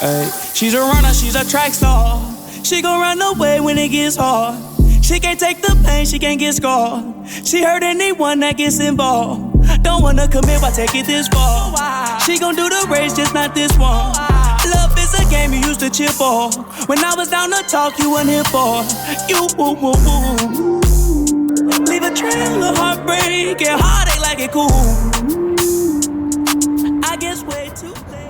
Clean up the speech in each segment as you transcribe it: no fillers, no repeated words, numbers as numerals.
Ay, she's a runner, she's a track star. She gon' run away when it gets hard. She can't take the pain, she can't get scarred. She hurt anyone that gets involved. Don't wanna commit, why take it this far? She gon' do the race, just not this one. Love is a game you used to cheer for. When I was down to talk, you weren't here for. You woo woo woo. Leave a trail of heartbreak and heartache like it cool. I guess way too late.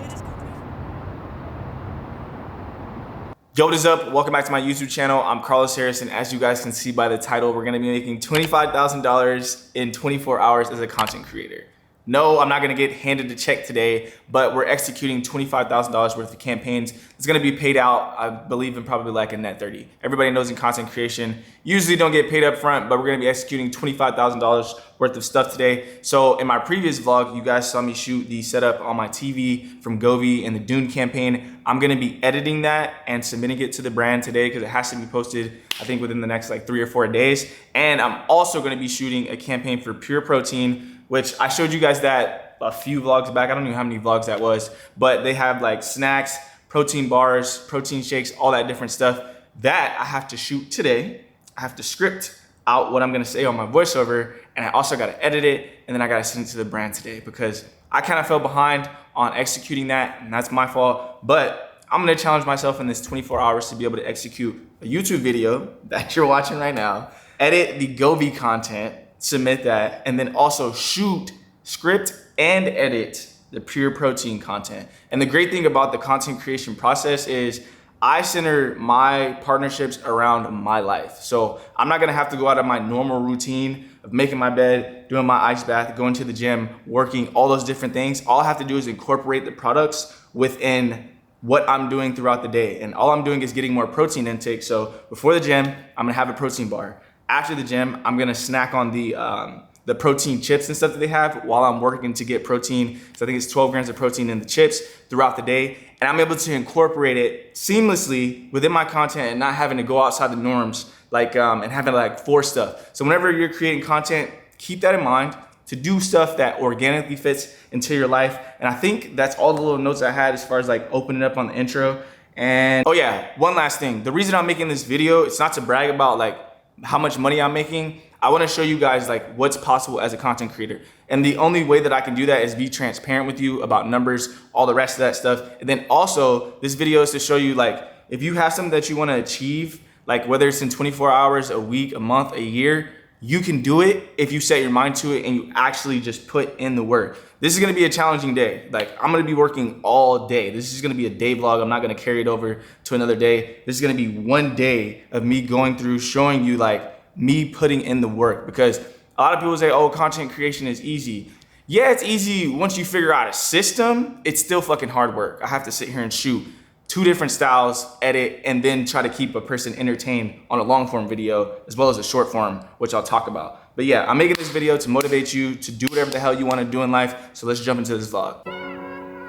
Yo, what is up? Welcome back to my YouTube channel. I'm Carlos Harrison. As you guys can see by the title, we're gonna be making $25,000 in 24 hours as a content creator. No, I'm not gonna get handed a check today, but we're executing $25,000 worth of campaigns. It's gonna be paid out, I believe, in probably like a net 30. Everybody knows in content creation, usually don't get paid up front, but we're gonna be executing $25,000 worth of stuff today. So in my previous vlog, you guys saw me shoot the setup on my TV from Govee and the Dune campaign. I'm gonna be editing that and submitting it to the brand today because it has to be posted, I think, within the next like 3 or 4 days. And I'm also gonna be shooting a campaign for Pure Protein, which I showed you guys that a few vlogs back. I don't know how many vlogs that was, but they have like snacks, protein bars, protein shakes, all that different stuff. That I have to shoot today. I have to script out what I'm gonna say on my voiceover, and I also gotta edit it, and then I gotta send it to the brand today because I kind of fell behind on executing that, and that's my fault. But I'm gonna challenge myself in this 24 hours to be able to execute a YouTube video that you're watching right now, edit the Govee content, submit that, and then also shoot, script, and edit the Pure Protein content. And the great thing about the content creation process is I center my partnerships around my life. So I'm not gonna have to go out of my normal routine of making my bed, doing my ice bath, going to the gym, working, all those different things. All I have to do is incorporate the products within what I'm doing throughout the day. And all I'm doing is getting more protein intake. So before the gym, I'm gonna have a protein bar. After the gym, I'm gonna snack on the protein chips and stuff that they have while I'm working to get protein. So I think it's 12 grams of protein in the chips throughout the day. And I'm able to incorporate it seamlessly within my content and not having to go outside the norms, like and having to like force stuff. So whenever you're creating content, keep that in mind to do stuff that organically fits into your life. And I think that's all the little notes I had as far as like opening up on the intro. And oh yeah, one last thing. The reason I'm making this video, it's not to brag about like how much money I'm making. I wanna show you guys like what's possible as a content creator. And the only way that I can do that is be transparent with you about numbers, all the rest of that stuff. And then also this video is to show you like, if you have something that you wanna achieve, like whether it's in 24 hours, a week, a month, a year, you can do it if you set your mind to it and you actually just put in the work. This is gonna be a challenging day. Like I'm gonna be working all day. This is gonna be a day vlog. I'm not gonna carry it over to another day. This is gonna be one day of me going through, showing you like me putting in the work, because a lot of people say, oh, content creation is easy. Yeah, it's easy once you figure out a system. It's still fucking hard work. I have to sit here and shoot 2 different styles, edit, and then try to keep a person entertained on a long form video as well as a short form, which I'll talk about. But yeah, I'm making this video to motivate you to do whatever the hell you want to do in life. So let's jump into this vlog.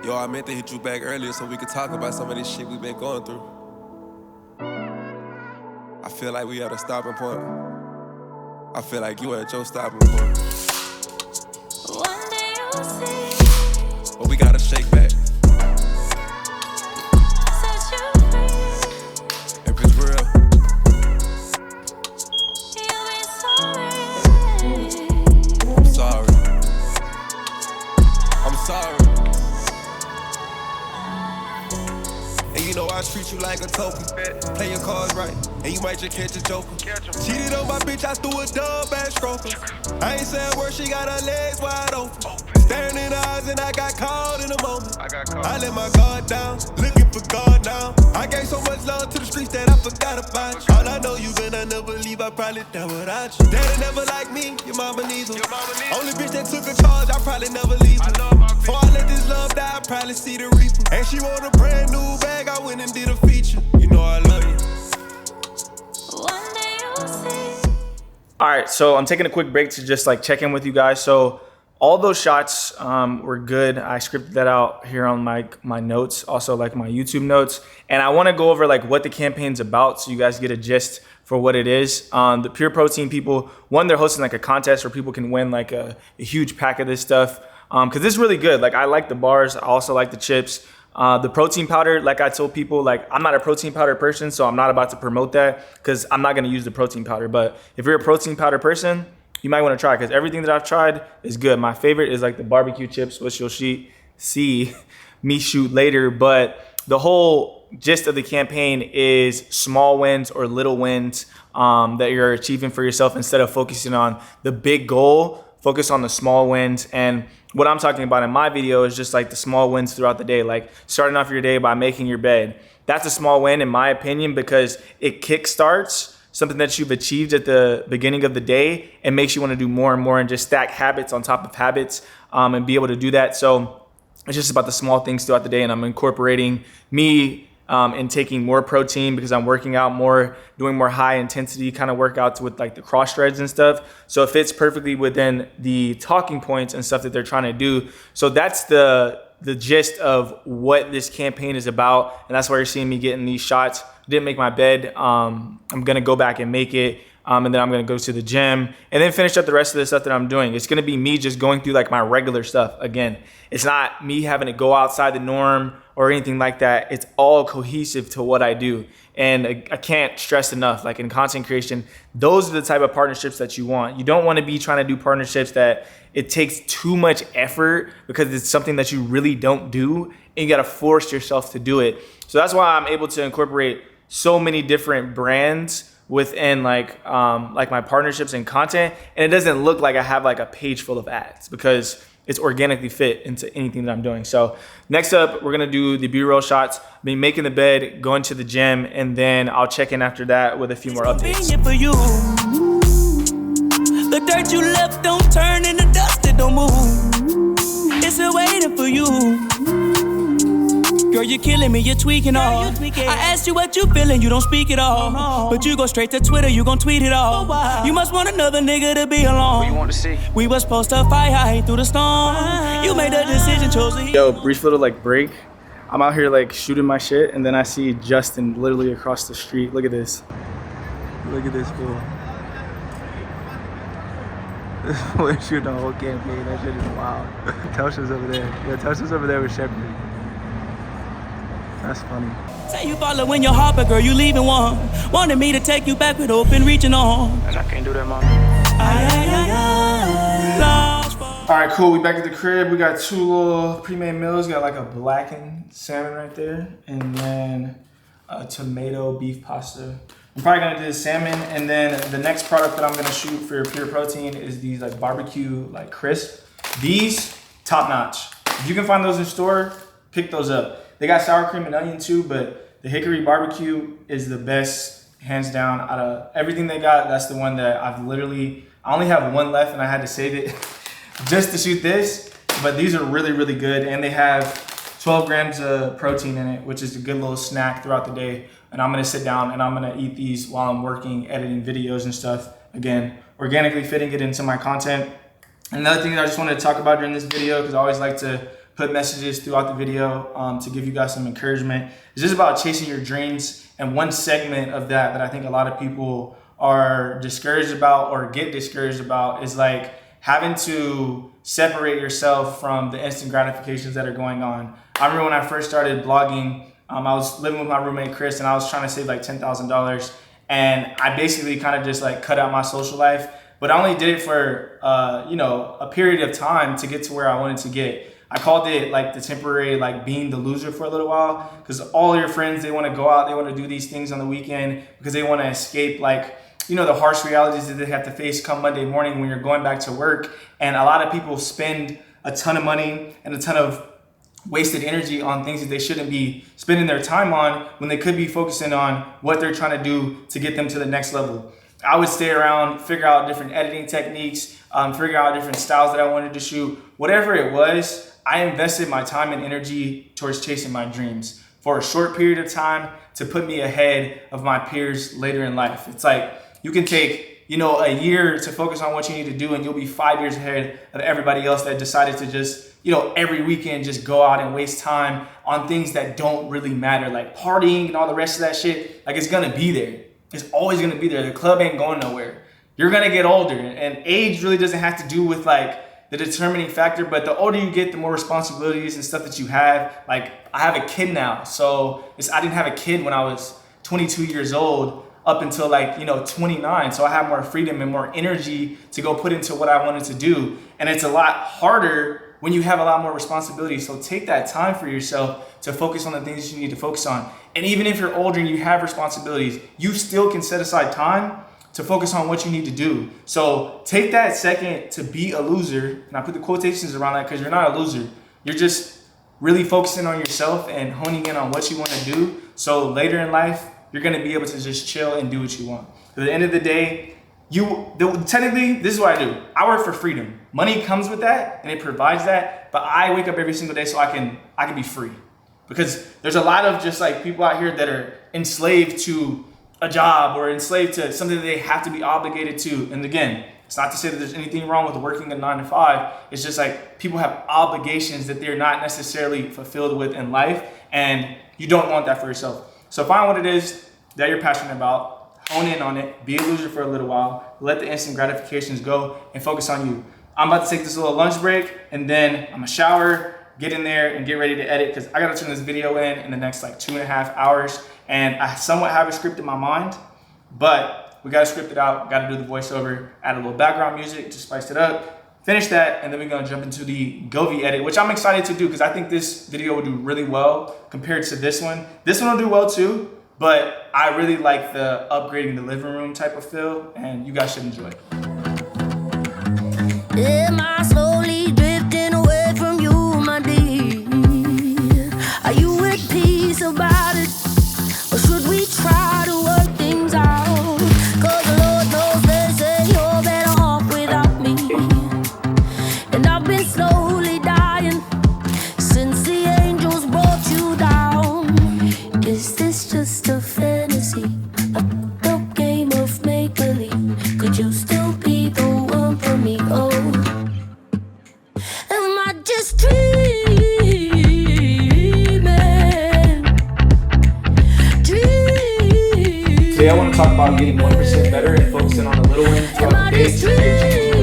Yo, I meant to hit you back earlier so we could talk about some of this shit we've been going through. I feel like we at a stopping point. I feel like you at your stopping point. One day you'll see. But we gotta shake back. Set you free. If it's real, You'll be sorry. I'm sorry. I'm sorry. And you know I treat you like a token. Play your cards right, and you might just catch a joker. Cheated on my bitch, I threw a dumb ass stroker. I ain't saying word, she got her legs wide open. Staring in the eyes and I got caught in a moment. I let my guard down, looking for God now. I gave so much love to the streets that I forgot about you. All I know you gonna never leave, I probably die without you. Daddy never like me, your mama needs her. Only bitch that took a charge, I probably never leave her. Before I let this love die, I probably see the reaper. And she want a brand new bag, I went and did a feature. You know I love you. One day you'll see. All right, so I'm taking a quick break to just like check in with you guys. So all those shots were good. I scripted that out here on my notes, also like my YouTube notes. And I wanna go over like what the campaign's about so you guys get a gist for what it is. The Pure Protein people, one, they're hosting like a contest where people can win like a huge pack of this stuff. Cause this is really good. Like I like the bars, I also like the chips. The protein powder, like I told people, like I'm not a protein powder person, so I'm not about to promote that because I'm not going to use the protein powder. But if you're a protein powder person, you might want to try because everything that I've tried is good. My favorite is like the barbecue chips, which you'll see me shoot later. But the whole gist of the campaign is small wins or little wins that you're achieving for yourself instead of focusing on the big goal. Focus on the small wins. And what I'm talking about in my video is just like the small wins throughout the day, like starting off your day by making your bed. That's a small win in my opinion because it kickstarts something that you've achieved at the beginning of the day and makes you want to do more and more and just stack habits on top of habits and be able to do that. So it's just about the small things throughout the day, and I'm incorporating me and taking more protein because I'm working out more, doing more high intensity kind of workouts with like the cross shreds and stuff. So it fits perfectly within the talking points and stuff that they're trying to do. So that's the gist of what this campaign is about. And that's why you're seeing me getting these shots. Didn't make my bed. I'm going to go back and make it. And then I'm going to go to the gym and then finish up the rest of the stuff that I'm doing. It's going to be me just going through like my regular stuff. Again, it's not me having to go outside the norm or anything like that. It's all cohesive to what I do. And I can't stress enough, like in content creation, those are the type of partnerships that you want. You don't want to be trying to do partnerships that it takes too much effort because it's something that you really don't do and you got to force yourself to do it. So that's why I'm able to incorporate so many different brands within like my partnerships and content, and it doesn't look like I have like a page full of ads because it's organically fit into anything that I'm doing. So next up, we're gonna do the B-roll shots, me making the bed, going to the gym, and then I'll check in after that with a few more updates. For you. The dirt you left don't turn into dust, it don't move. It's still waiting for you. Girl, you're killing me, you're tweaking all. I asked you what you feeling, you don't speak it all. But you go straight to Twitter, you gon' tweet it all. You must want another nigga to be alone. What you want to see? We was supposed to fight high through the storm. You made the decision, chose to. Yo, brief little like break. I'm out here like shooting my shit, and then I see Justin literally across the street. Look at this. Look at this fool. We're shooting the whole campaign. That shit is wild. Telsha's over there. Yeah, Telsha's over there with Shepard. That's funny. Say you following your heart, but girl, you leaving one. Wanted me to take you back with open reaching on. And I can't do that, mom. All right, cool. We back at the crib. We got two little pre-made meals. Got like a blackened salmon right there, and then a tomato beef pasta. I'm probably gonna do the salmon, and then the next product that I'm gonna shoot for pure protein is these like barbecue like crisp. These top notch. If you can find those in store, pick those up. They got sour cream and onion too, but the hickory barbecue is the best, hands down. Out of everything they got, that's the one that I only have one left and I had to save it just to shoot this. But these are really, really good. And they have 12 grams of protein in it, which is a good little snack throughout the day. And I'm gonna sit down and I'm gonna eat these while I'm working, editing videos and stuff. Again, organically fitting it into my content. Another thing that I just wanted to talk about during this video, because I always like to put messages throughout the video to give you guys some encouragement. It's just about chasing your dreams. And one segment of that I think a lot of people are discouraged about or get discouraged about is like having to separate yourself from the instant gratifications that are going on. I remember when I first started blogging, I was living with my roommate Chris and I was trying to save like $10,000. And I basically kind of just like cut out my social life. But I only did it for a period of time to get to where I wanted to get. I called it like the temporary, like being the loser for a little while, because all your friends, they want to go out, they want to do these things on the weekend because they want to escape like, the harsh realities that they have to face come Monday morning when you're going back to work. And a lot of people spend a ton of money and a ton of wasted energy on things that they shouldn't be spending their time on when they could be focusing on what they're trying to do to get them to the next level. I would stay around, figure out different editing techniques, figure out different styles that I wanted to shoot. Whatever it was, I invested my time and energy towards chasing my dreams for a short period of time to put me ahead of my peers later in life. It's like you can take, a year to focus on what you need to do and you'll be 5 years ahead of everybody else that decided to just, every weekend just go out and waste time on things that don't really matter, like partying and all the rest of that shit. Like it's gonna be there. It's always gonna be there. The club ain't going nowhere. You're gonna get older, and age really doesn't have to do with like the determining factor. But the older you get, the more responsibilities and stuff that you have. Like, I have a kid now, so I didn't have a kid when I was 22 years old up until like, 29. So I have more freedom and more energy to go put into what I wanted to do. And it's a lot harder when you have a lot more responsibility. So take that time for yourself to focus on the things you need to focus on. And even if you're older and you have responsibilities, you still can set aside time to focus on what you need to do. So take that second to be a loser. And I put the quotations around that because you're not a loser. You're just really focusing on yourself and honing in on what you want to do. So later in life, you're going to be able to just chill and do what you want. At the end of the day, technically, this is what I do. I work for freedom. Money comes with that and it provides that, but I wake up every single day so I can be free. Because there's a lot of just like people out here that are enslaved to a job or enslaved to something that they have to be obligated to. And again, it's not to say that there's anything wrong with working a 9 to 5. It's just like people have obligations that they're not necessarily fulfilled with in life, and you don't want that for yourself. So find what it is that you're passionate about, hone in on it, be a loser for a little while, let the instant gratifications go, and focus on you. I'm about to take this little lunch break, and then I'm gonna shower, get in there, and get ready to edit, because I gotta turn this video in the next like 2.5 hours. And I somewhat have a script in my mind, but we gotta script it out, gotta do the voiceover, add a little background music, just spice it up, finish that, and then we're gonna jump into the Govee edit, which I'm excited to do because I think this video will do really well compared to this one. This one will do well too, but I really like the upgrading the living room type of feel, and you guys should enjoy it. Am I slowly drifting away from you, my dear? Are you at peace about it? Or should we try to work things out? 'Cause the Lord knows they say you're better off without me. And I've been slowly dying since the angels brought you down. Is this just a fantasy? A game of make-believe? Could you still be the one for me? Oh, am I just dreaming? Today I want to talk about getting 1% better and focusing on the little wins throughout the day to create change.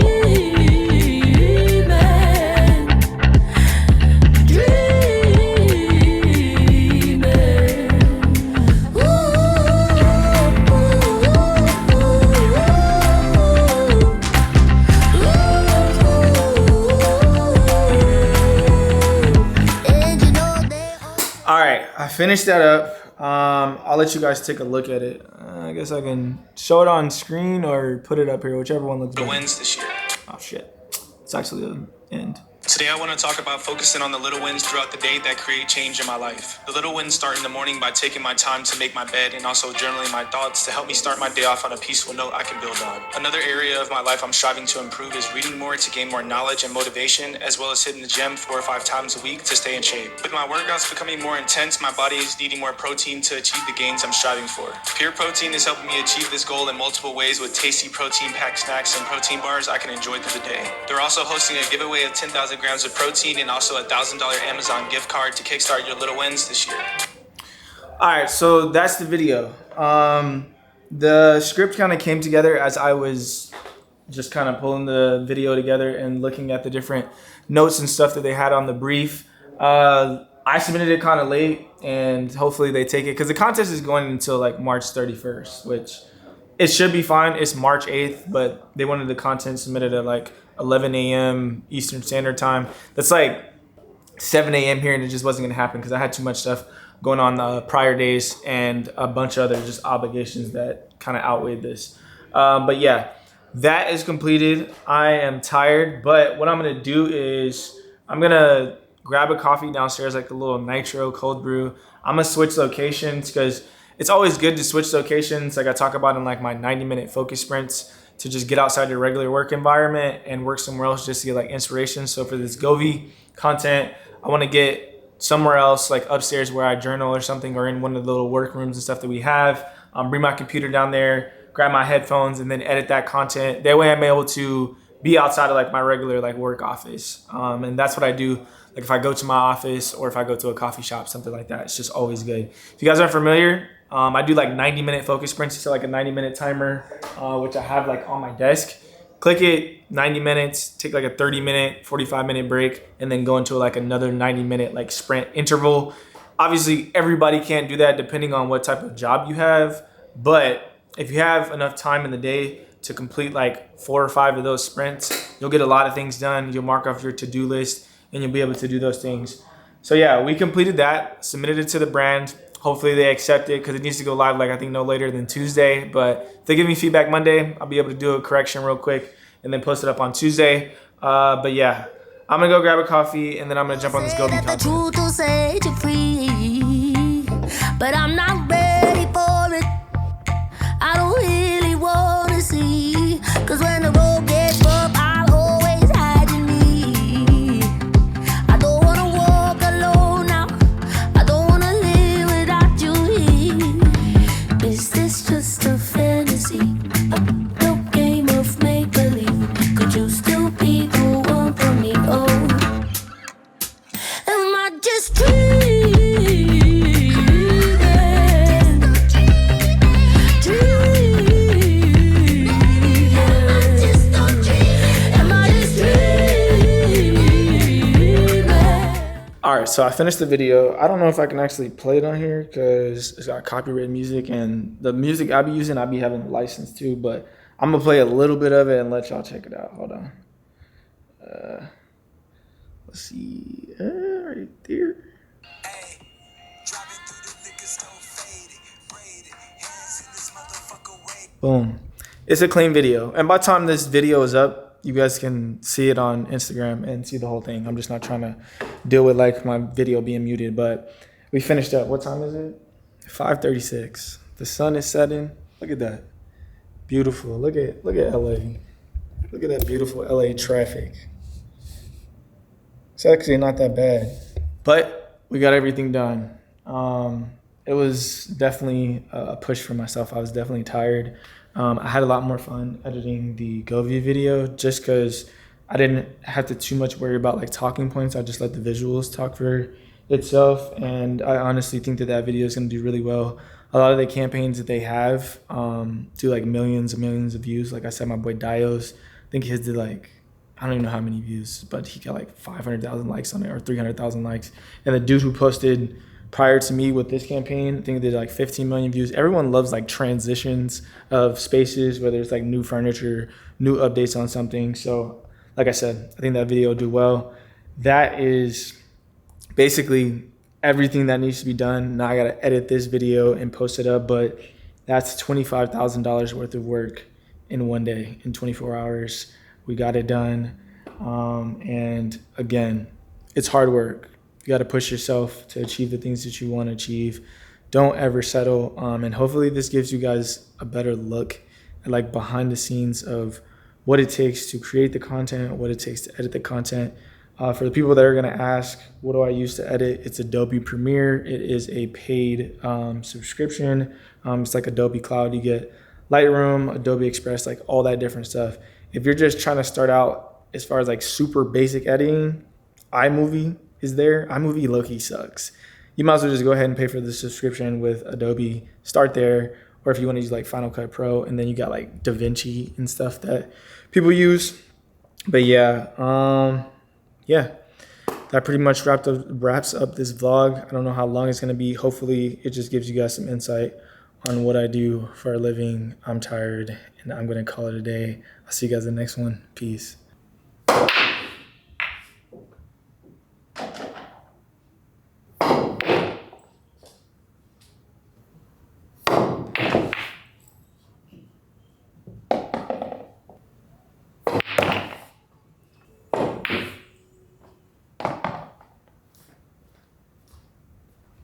All right, I finished that up. I'll let you guys take a look at it. I guess I can show it on screen or put it up here, whichever one looks better. The wins this year. Oh shit, it's actually the end. Today I want to talk about focusing on the little wins throughout the day that create change in my life. The little wins start in the morning by taking my time to make my bed and also journaling my thoughts to help me start my day off on a peaceful note I can build on. Another area of my life I'm striving to improve is reading more to gain more knowledge and motivation, as well as hitting the gym 4 or 5 times a week to stay in shape. With my workouts becoming more intense, my body is needing more protein to achieve the gains I'm striving for. Pure Protein is helping me achieve this goal in multiple ways with tasty protein-packed snacks and protein bars I can enjoy through the day. They're also hosting a giveaway of 10,000 grams of protein and also a $1,000 Amazon gift card to kickstart your little wins this year. All right, so that's the video. The script kind of came together as I was just kind of pulling the video together and looking at the different notes and stuff that they had on the brief. I submitted it kind of late, and hopefully they take it because the contest is going until like March 31st, which it should be fine. It's March 8th, but they wanted the content submitted at like 11 a.m. Eastern Standard Time. That's like 7 a.m. here, and it just wasn't gonna happen because I had too much stuff going on the prior days and a bunch of other just obligations that kind of outweighed this. But yeah, that is completed. I am tired, but what I'm gonna do is I'm gonna grab a coffee downstairs, like a little nitro cold brew. I'm gonna switch locations because it's always good to switch locations, like I talk about in like my 90-minute focus sprints, to just get outside your regular work environment and work somewhere else just to get like inspiration. So for this Govee content, I want to get somewhere else, like upstairs where I journal or something, or in one of the little workrooms and stuff that we have. Bring my computer down there, grab my headphones, and then edit that content. That way I'm able to be outside of like my regular like work office. And that's what I do. Like if I go to my office or if I go to a coffee shop, something like that, it's just always good. If you guys aren't familiar, I do like 90-minute focus sprints. It's like a 90-minute timer, which I have like on my desk. Click it, 90 minutes, take like a 30-minute, 45-minute break, and then go into like another 90-minute like sprint interval. Obviously, everybody can't do that depending on what type of job you have. But if you have enough time in the day to complete like 4 or 5 of those sprints, you'll get a lot of things done. You'll mark off your to-do list and you'll be able to do those things. So yeah, we completed that, submitted it to the brand. Hopefully they accept it because it needs to go live like I think no later than Tuesday. But if they give me feedback Monday, I'll be able to do a correction real quick and then post it up on Tuesday. But yeah, I'm gonna go grab a coffee and then I'm gonna jump on this Gobi The content. truth will set you free, but I'm not ready for it. I don't really wanna see, 'cause when the road gets rough, I'll always hide in me. I don't wanna walk alone now. I don't wanna live without you here. Is this just a fantasy? A no game of make-believe? Could you still be the one for me? Oh, am I just dreaming? All right, so I finished the video. I don't know if I can actually play it on here because it's got copyrighted music, and the music I be using, I be having a license too, but I'm gonna play a little bit of it and let y'all check it out. Hold on. Let's see, right there. Boom. It's a clean video. And by the time this video is up, you guys can see it on Instagram and see the whole thing. I'm just not trying to deal with like my video being muted, but we finished up. What time is it? 5:36. The sun is setting. Look at that. Beautiful. Look at LA. Look at that beautiful LA traffic. It's actually not that bad, but we got everything done. It was definitely a push for myself. I was definitely tired. I had a lot more fun editing the Gobi video just because I didn't have to too much worry about like talking points. I just let the visuals talk for itself. And I honestly think that video is going to do really well. A lot of the campaigns that they have do like millions and millions of views. Like I said, my boy Dios, I think his did like, I don't even know how many views, but he got like 500,000 likes on it or 300,000 likes. And the dude who posted prior to me with this campaign, I think they did like 15 million views. Everyone loves like transitions of spaces, whether it's like new furniture, new updates on something. So like I said, I think that video will do well. That is basically everything that needs to be done. Now I gotta edit this video and post it up, but that's $25,000 worth of work in one day, in 24 hours. We got it done. And again, it's hard work. You got to push yourself to achieve the things that you want to achieve. Don't ever settle. And hopefully this gives you guys a better look at like behind the scenes of what it takes to create the content, what it takes to edit the content. For the people that are going to ask, what do I use to edit? It's Adobe Premiere. It is a paid subscription. It's like Adobe Cloud. You get Lightroom, Adobe Express, like all that different stuff. If you're just trying to start out as far as like super basic editing, iMovie is there. iMovie low-key sucks. You might as well just go ahead and pay for the subscription with Adobe. Start there. Or if you want to use like Final Cut Pro, and then you got like DaVinci and stuff that people use. But yeah, that pretty much wraps up this vlog. I don't know how long it's gonna be. Hopefully it just gives you guys some insight on what I do for a living. I'm tired and I'm gonna call it a day. I'll see you guys in the next one. Peace.